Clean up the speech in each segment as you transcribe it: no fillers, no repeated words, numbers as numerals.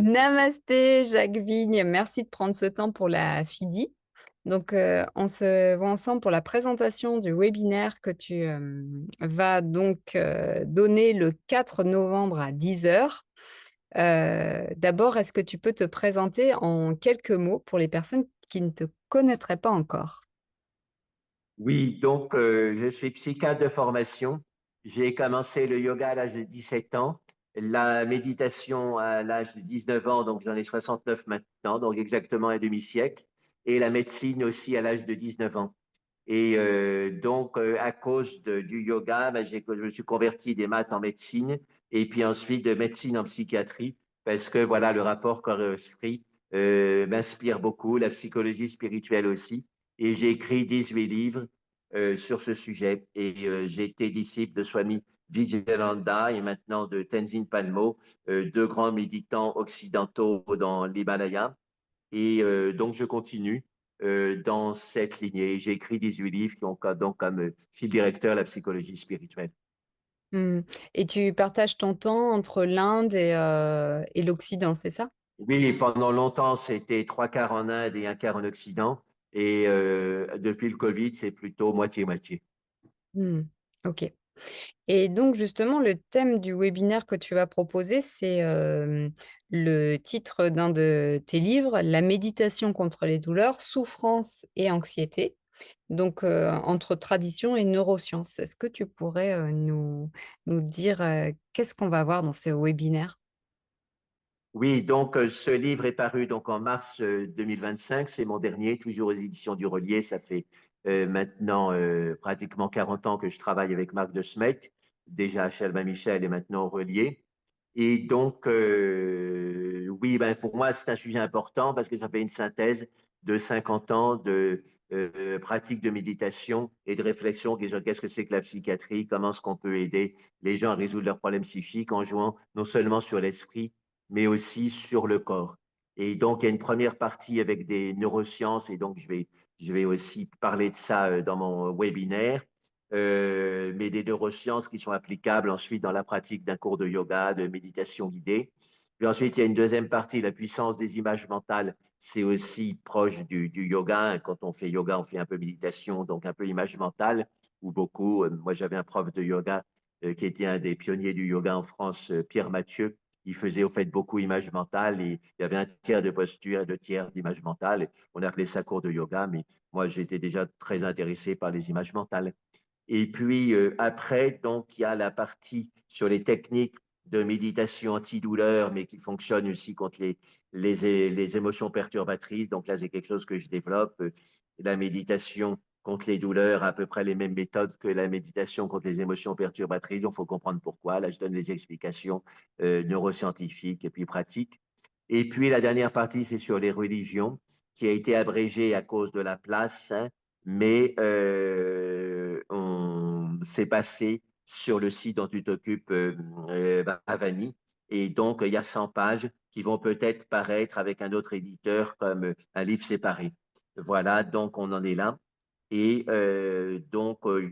Namasté, Jacques Vigne. Merci de prendre ce temps pour la FIDI. Donc, on se voit ensemble pour la présentation du webinaire que tu vas donc donner le 4 novembre à 10 heures. D'abord, est-ce que tu peux te présenter en quelques mots pour les personnes qui ne te connaîtraient pas encore? Oui, donc je suis psychiatre de formation. J'ai commencé le yoga à l'âge de 17 ans, la méditation à l'âge de 19 ans, donc j'en ai 69 maintenant, donc exactement un demi-siècle, et la médecine aussi à l'âge de 19 ans. Et à cause du yoga, ben, je me suis converti des maths en médecine et puis ensuite de médecine en psychiatrie parce que voilà, le rapport corps-esprit m'inspire beaucoup, la psychologie spirituelle aussi. Et j'ai écrit 18 livres sur ce sujet et j'ai été disciple de Swami Vivekananda et maintenant de Tenzin Palmo, deux grands méditants occidentaux dans l'Himalaya. Et donc, je continue dans cette lignée. J'ai écrit 18 livres qui ont donc comme fil directeur la psychologie spirituelle. Hmm. Et tu partages ton temps entre l'Inde et l'Occident, c'est ça? Oui, pendant longtemps, c'était trois quarts en Inde et un quart en Occident. Et depuis le Covid, c'est plutôt moitié-moitié. Hmm. Ok. Et donc, justement, le thème du webinaire que tu vas proposer, c'est le titre d'un de tes livres, La méditation contre les douleurs, souffrance et anxiété, donc entre tradition et neurosciences. Est-ce que tu pourrais nous dire qu'est-ce qu'on va voir dans ce webinaire? Oui, donc ce livre est paru donc en mars 2025. C'est mon dernier, toujours aux éditions du Relier. Ça fait maintenant pratiquement 40 ans que je travaille avec Marc de Smet, déjà à Chalmin-Michel et maintenant au Relier. Et donc, oui, ben, pour moi, c'est un sujet important parce que ça fait une synthèse de 50 ans de pratique de méditation et de réflexion. Qu'est-ce que c'est que la psychiatrie? Comment est-ce qu'on peut aider les gens à résoudre leurs problèmes psychiques en jouant non seulement sur l'esprit, mais aussi sur le corps. Et donc, il y a une première partie avec des neurosciences, et donc je vais aussi parler de ça dans mon webinaire, mais des neurosciences qui sont applicables ensuite dans la pratique d'un cours de yoga, de méditation guidée. Puis ensuite, il y a une deuxième partie, la puissance des images mentales. C'est aussi proche du yoga. Quand on fait yoga, on fait un peu méditation, donc un peu image mentale, ou beaucoup. Moi, j'avais un prof de yoga qui était un des pionniers du yoga en France, Pierre Mathieu, il faisait au fait beaucoup image mentale et il y avait un tiers de posture et deux tiers d'image mentale. On appelait ça cours de yoga, mais moi j'étais déjà très intéressé par les images mentales. Et puis après, donc il y a la partie sur les techniques de méditation antidouleur, mais qui fonctionnent aussi contre les émotions perturbatrices. Donc là, c'est quelque chose que je développe. La méditation contre les douleurs, à peu près les mêmes méthodes que la méditation contre les émotions perturbatrices. Il faut comprendre pourquoi. Là, je donne les explications neuroscientifiques et puis pratiques. Et puis la dernière partie, c'est sur les religions, qui a été abrégée à cause de la place, hein, mais on s'est passé sur le site dont tu t'occupes, Bhavani. Et donc, il y a 100 pages qui vont peut-être paraître avec un autre éditeur comme un livre séparé. Voilà, donc on en est là. Et il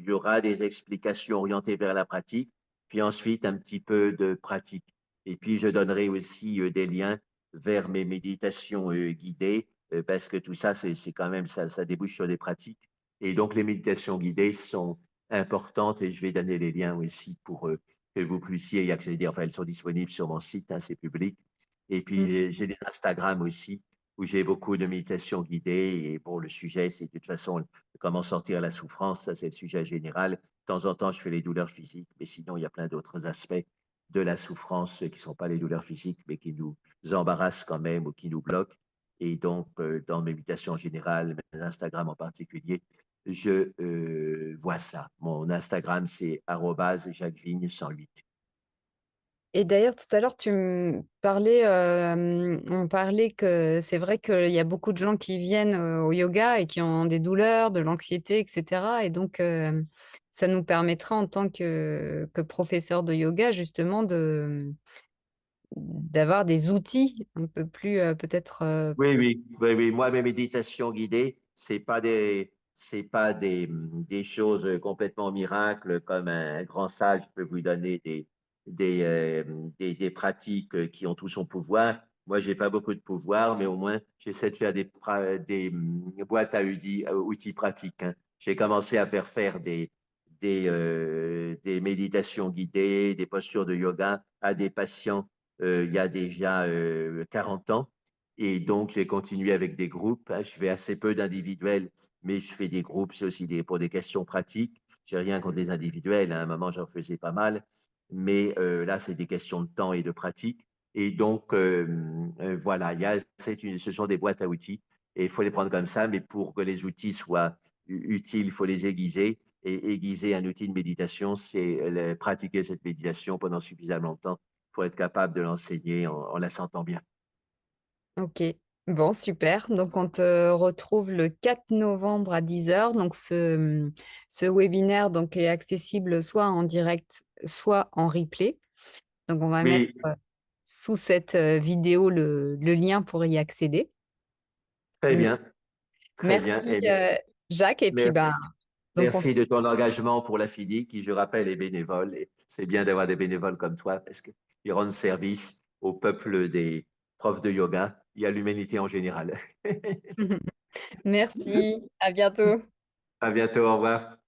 y aura des explications orientées vers la pratique, puis ensuite un petit peu de pratique. Et puis, je donnerai aussi des liens vers mes méditations guidées, parce que tout ça, c'est quand même, ça débouche sur des pratiques. Et donc, les méditations guidées sont importantes et je vais donner les liens aussi pour que vous puissiez y accéder. Enfin, elles sont disponibles sur mon site, hein, c'est public. Et puis, j'ai des Instagram aussi où j'ai beaucoup de méditations guidées. Et bon, le sujet, c'est de toute façon comment sortir la souffrance. Ça, c'est le sujet général. De temps en temps, je fais les douleurs physiques, mais sinon, il y a plein d'autres aspects de la souffrance qui ne sont pas les douleurs physiques, mais qui nous embarrassent quand même ou qui nous bloquent. Et donc, dans mes méditations générales, mes Instagram en particulier, je vois ça. Mon Instagram, c'est @jacquesvigne108. Et d'ailleurs, tout à l'heure, tu me parlais, on parlait que c'est vrai qu'il y a beaucoup de gens qui viennent au yoga et qui ont des douleurs, de l'anxiété, etc. Et donc, ça nous permettra en tant que professeur de yoga, justement, d'avoir des outils un peu plus, peut-être. Oui, oui, oui, oui. Moi, mes méditations guidées, c'est pas des choses complètement miracles comme un grand sage peut vous donner des pratiques qui ont tout son pouvoir. Moi, j'ai pas beaucoup de pouvoir, mais au moins, j'essaie de faire des boîtes à outils pratiques, hein. J'ai commencé à faire des méditations guidées, des postures de yoga à des patients il y a déjà 40 ans. Et donc, j'ai continué avec des groupes, hein. Je fais assez peu d'individuels, mais je fais des groupes, c'est aussi pour des questions pratiques. J'ai rien contre les individuels, hein. À un moment, j'en faisais pas mal. Mais là, c'est des questions de temps et de pratique. Et donc, voilà, ce sont des boîtes à outils et il faut les prendre comme ça, mais pour que les outils soient utiles, il faut les aiguiser. Et aiguiser un outil de méditation, c'est pratiquer cette méditation pendant suffisamment de temps pour être capable de l'enseigner en la sentant bien. Ok, bon, super. Donc, on te retrouve le 4 novembre à 10 heures. Donc, ce webinaire donc, est accessible soit en direct, soit en replay. Donc, on va mettre Oui, sous cette vidéo le lien pour y accéder. très M- bien, très Merci, bien. Et Jacques. Et puis, merci, ben, donc, merci de ton engagement pour la FIDI, qui, je rappelle, est bénévole. Et c'est bien d'avoir des bénévoles comme toi parce qu'ils rendent service au peuple des profs de yoga et à l'humanité en général. merci. À bientôt. À bientôt, au revoir.